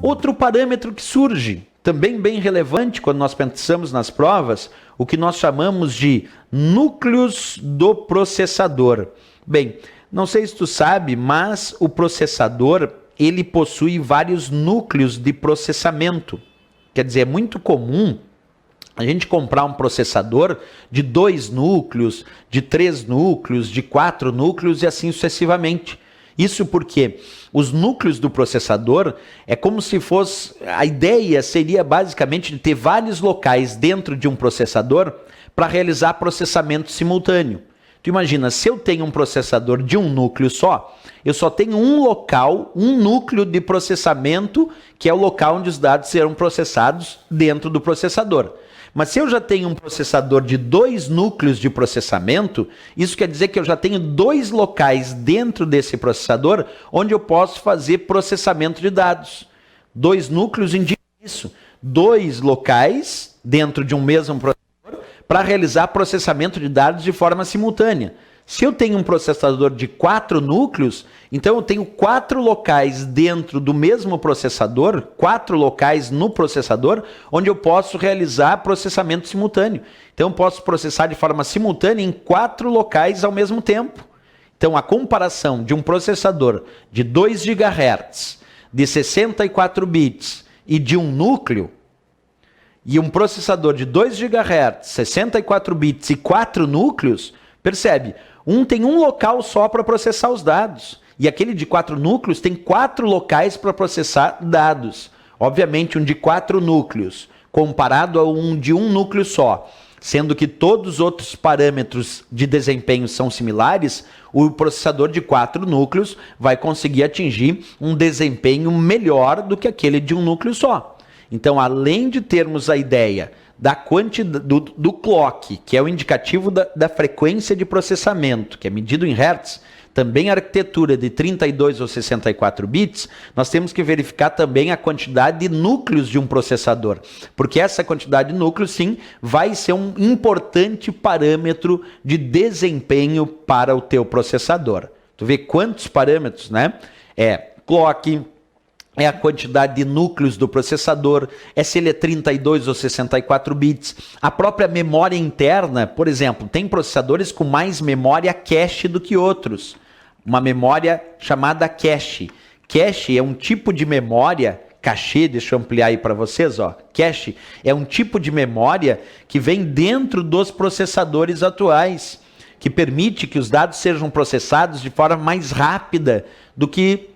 Outro parâmetro que surge, também bem relevante quando nós pensamos nas provas, o que nós chamamos de núcleos do processador. Bem, não sei se tu sabe, mas o processador, ele possui vários núcleos de processamento. Quer dizer, é muito comum a gente comprar um processador de 2 núcleos, de 3 núcleos, de 4 núcleos e assim sucessivamente. Isso porque os núcleos do processador é como se fosse... A ideia seria basicamente de ter vários locais dentro de um processador para realizar processamento simultâneo. Tu imagina, se eu tenho um processador de um núcleo só, eu só tenho um local, um núcleo de processamento, que é o local onde os dados serão processados dentro do processador. Mas se eu já tenho um processador de 2 núcleos de processamento, isso quer dizer que eu já tenho 2 locais dentro desse processador onde eu posso fazer processamento de dados. 2 núcleos indicam isso. 2 locais dentro de um mesmo processador para realizar processamento de dados de forma simultânea. Se eu tenho um processador de 4 núcleos, então eu tenho 4 locais dentro do mesmo processador, 4 locais no processador, onde eu posso realizar processamento simultâneo. Então eu posso processar de forma simultânea em 4 locais ao mesmo tempo. Então a comparação de um processador de 2 GHz, de 64 bits e de um núcleo, e um processador de 2 GHz, 64 bits e 4 núcleos, percebe? Um tem um local só para processar os dados. E aquele de 4 núcleos tem 4 locais para processar dados. Obviamente, um de 4 núcleos, comparado a um de um núcleo só, sendo que todos os outros parâmetros de desempenho são similares, o processador de 4 núcleos vai conseguir atingir um desempenho melhor do que aquele de um núcleo só. Então, além de termos a ideia da quantidade do clock, que é o indicativo da frequência de processamento, que é medido em hertz, também a arquitetura de 32 ou 64 bits, nós temos que verificar também a quantidade de núcleos de um processador, porque essa quantidade de núcleos, sim, vai ser um importante parâmetro de desempenho para o teu processador. Tu vê quantos parâmetros, né? É clock, é a quantidade de núcleos do processador, é se ele é 32 ou 64 bits. A própria memória interna, por exemplo, tem processadores com mais memória cache do que outros. Uma memória chamada cache. Cache é um tipo de memória, cache, deixa eu ampliar aí para vocês, ó. Cache é um tipo de memória que vem dentro dos processadores atuais, que permite que os dados sejam processados de forma mais rápida do que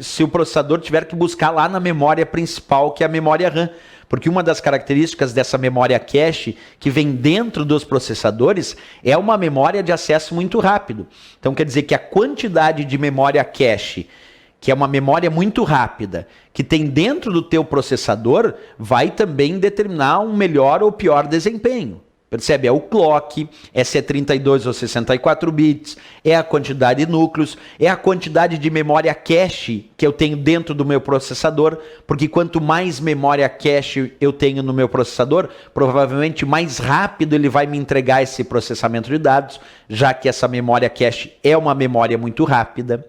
se o processador tiver que buscar lá na memória principal, que é a memória RAM. Porque uma das características dessa memória cache, que vem dentro dos processadores, é uma memória de acesso muito rápido. Então quer dizer que a quantidade de memória cache, que é uma memória muito rápida, que tem dentro do teu processador, vai também determinar um melhor ou pior desempenho. Percebe? É o clock, é se é 32 ou 64 bits, é a quantidade de núcleos, é a quantidade de memória cache que eu tenho dentro do meu processador, porque quanto mais memória cache eu tenho no meu processador, provavelmente mais rápido ele vai me entregar esse processamento de dados, já que essa memória cache é uma memória muito rápida.